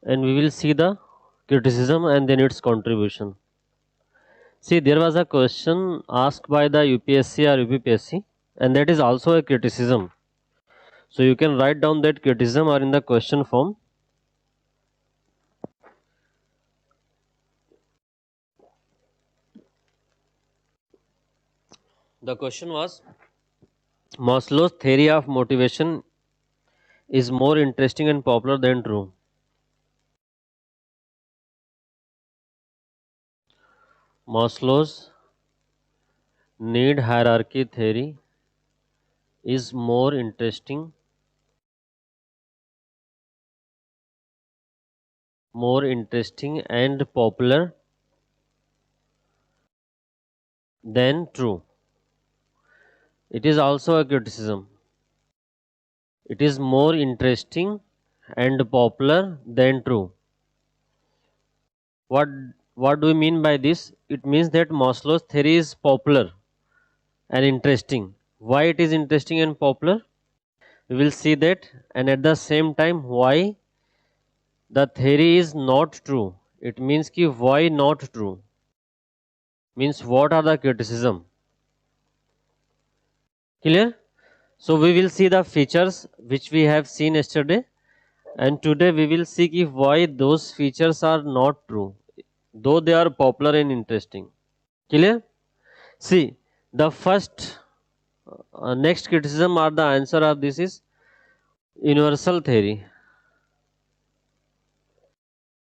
and we will see the criticism and then its contribution. See, there was a question asked by the UPSC or UPPSC, and that is also a criticism. So you can write down that criticism or in the question form. The question was, Maslow's theory of motivation is more interesting and popular than true. Maslow's need hierarchy theory is more interesting and popular than true. It is also a criticism. It is more interesting and popular than true. What what do we mean by this? It means that Maslow's theory is popular and interesting. Why it is interesting and popular? We will see that, and at the same time why the theory is not true. It means ki why not true? Means what are the criticism? Clear? So we will see the features which we have seen yesterday, and today we will see ki why those features are not true, though they are popular and interesting. Clear? See, the first next criticism or the answer of this is universal theory.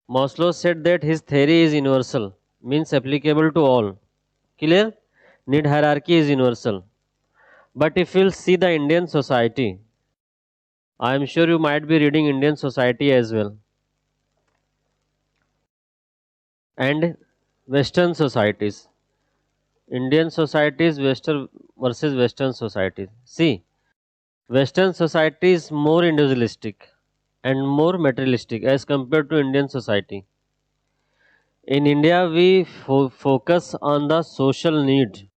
Maslow said that his theory is universal, means applicable to all. Clear? Need hierarchy is universal. But if you'll see the Indian society, I am sure you might be reading Indian society as well. And Western societies. Indian societies Western versus Western societies. See, Western society is more individualistic and more materialistic as compared to Indian society. In India, we focus on the social need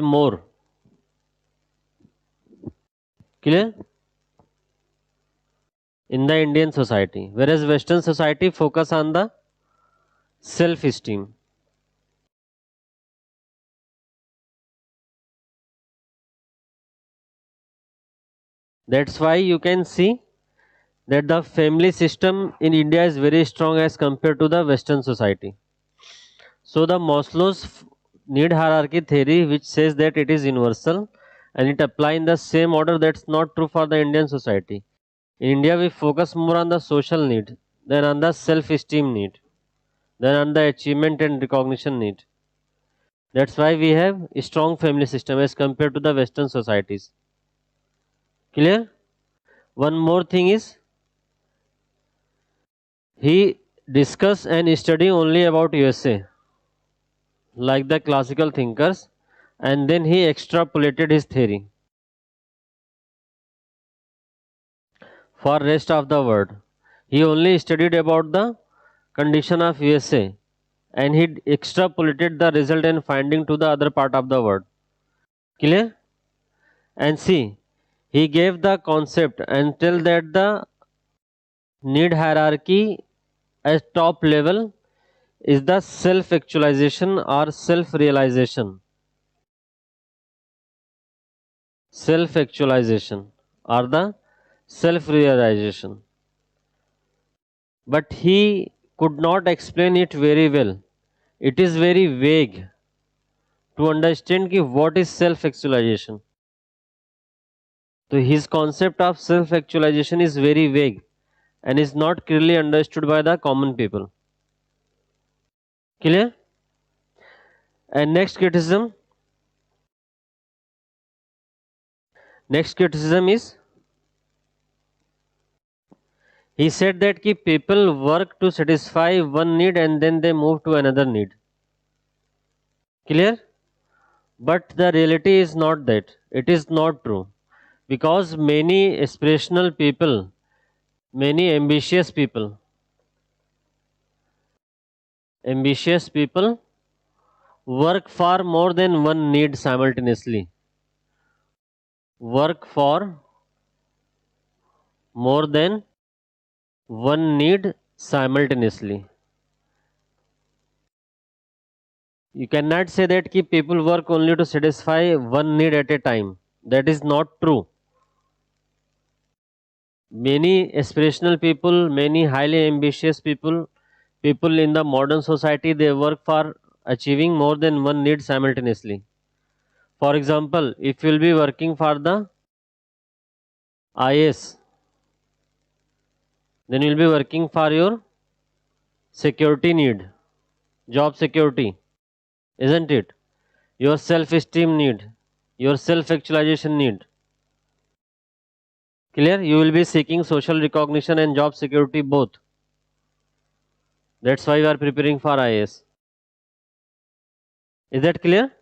more. Clear? In the Indian society, whereas Western society focus on the self-esteem. That's why you can see that the family system in India is very strong as compared to the Western society. So the Maslow's need hierarchy theory, which says that it is universal and it apply in the same order, that's not true for the Indian society. In India, we focus more on the social need than on the self-esteem need, than on the achievement and recognition need. That's why we have a strong family system as compared to the Western societies. Clear? One more thing is, he discuss and study only about USA, like the classical thinkers, and then he extrapolated his theory for rest of the world. He only studied about the condition of USA and he extrapolated the result and finding to the other part of the world. Clear? And see, he gave the concept and tell that the need hierarchy at top level is the self actualization or self realization. Self actualization or the self realization. But he could not explain it very well. It is very vague to understand ki what is self actualization. So his concept of self actualization is very vague and is not clearly understood by the common people. Clear? And next criticism is, he said that ki people work to satisfy one need and then they move to another need. Clear? But the reality is not that. It is not true. Because many aspirational people, many ambitious people work for more than one need simultaneously. Work for more than one need simultaneously. You cannot say that ki people work only to satisfy one need at a time. That is not true. Many aspirational people, many highly ambitious people, people in the modern society, they work for achieving more than one need simultaneously. For example, if you will be working for the IS, then you will be working for your security need, job security, isn't it? Your self esteem need, your self actualization need. Clear? You will be seeking social recognition and job security both. That's why you are preparing for IS. Is that clear?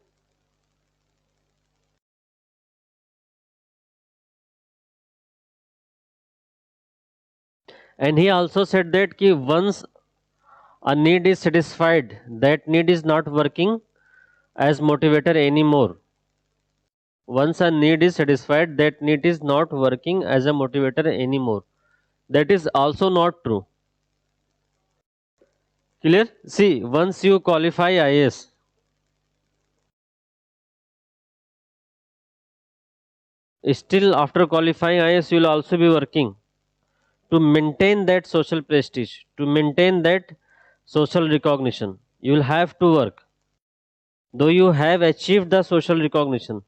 And he also said that ki once a need is satisfied, that need is not working as motivator anymore. Once a need is satisfied, that need is not working as a motivator anymore. That is also not true. Clear? See, once you qualify IS, still after qualifying IS, you will also be working to maintain that social prestige, to maintain that social recognition. You will have to work. Though you have achieved the social recognition,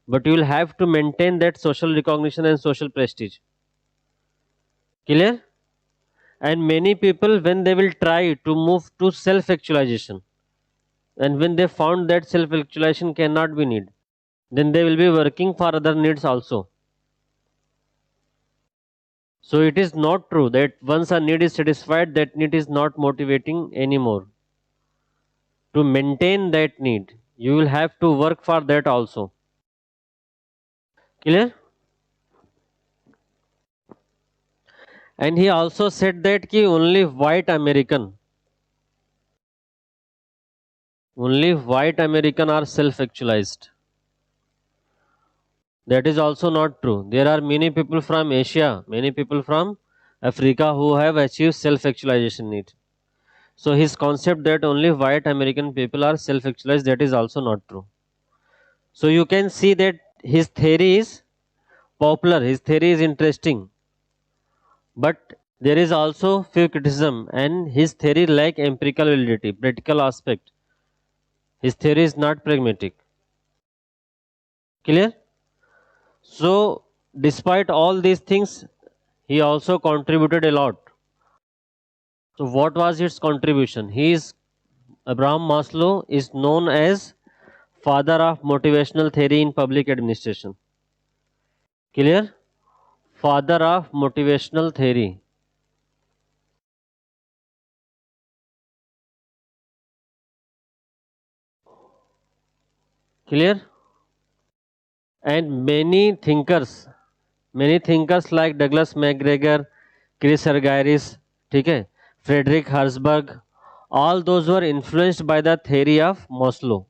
but you will have to maintain that social recognition and social prestige. Clear? And many people, when they will try to move to self actualization, and when they found that self actualization cannot be need, then they will be working for other needs also. So it is not true that once a need is satisfied, that need is not motivating anymore. To maintain that need, you will have to work for that also. Clear? And he also said that ki only white American are self actualized. That is also not true. There are many people from Asia, many people from Africa who have achieved self actualization need. So his concept that only white American people are self actualized, that is also not true. So you can see that his theory is popular, his theory is interesting, but there is also few criticism and his theory lack empirical validity, practical aspect. His theory is not pragmatic. Clear? So despite all these things, he also contributed a lot. So what was its contribution? He is Abraham Maslow is known as father of motivational theory in public administration. Clear? Father of motivational theory. Clear? And many thinkers like Douglas McGregor, Chris Argyris, okay, Frederick Herzberg, all those were influenced by the theory of Maslow.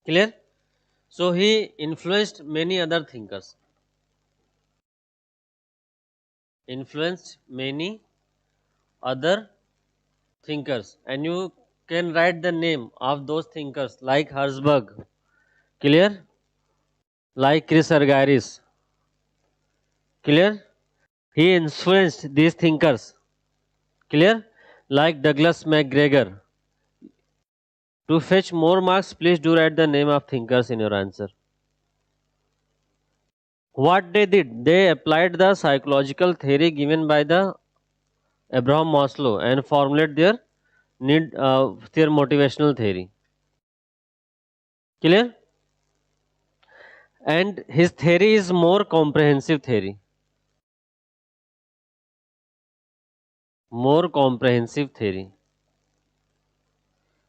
Clear? So he influenced many other thinkers. Influenced many other thinkers, and you can write the name of those thinkers like Herzberg. Clear? Like Chris Argyris. Clear? He influenced these thinkers. Clear? Like Douglas McGregor. To fetch more marks, please do write the name of thinkers in your answer. What they did, they applied the psychological theory given by the Abraham Maslow and formulate their motivational theory. Clear? And his theory is more comprehensive theory. More comprehensive theory.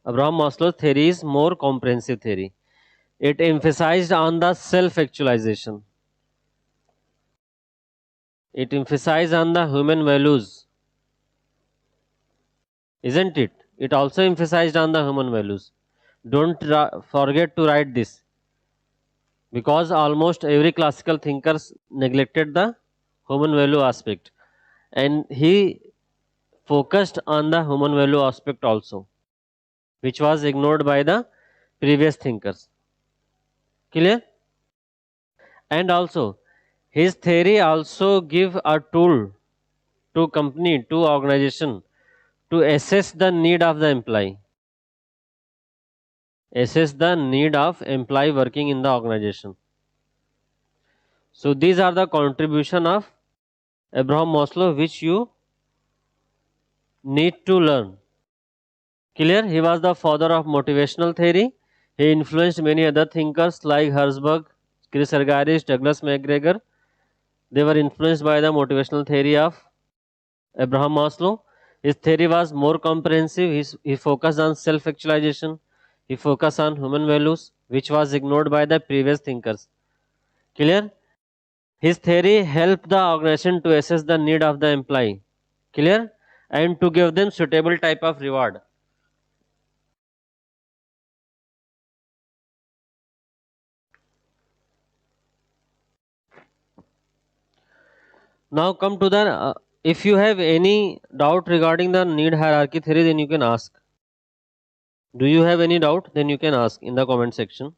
Abraham Maslow's theory is more comprehensive theory. It emphasized on the self-actualization. It emphasized on the human values, isn't it? it also emphasized on the human values. Don't forget to write this, because almost every classical thinkers neglected the human value aspect, and he focused on the human value aspect also, which was ignored by the previous thinkers. Clear? And also his theory also give a tool to company, to organization, to assess the need of the employee, assess the need of employee working in the organization. So these are the contribution of Abraham Maslow which you need to learn. Clear? He was the father of motivational theory. He influenced many other thinkers like Herzberg, Chris Argyris, Douglas MacGregor. They were influenced by the motivational theory of Abraham Maslow. His theory was more comprehensive. He focused on self-actualization. He focused on human values, which was ignored by the previous thinkers. Clear? His theory helped the organization to assess the need of the employee. Clear? And to give them suitable type of reward. Now come to the, if you have any doubt regarding the need hierarchy theory, then you can ask. Do you have any doubt? Then you can ask in the comment section.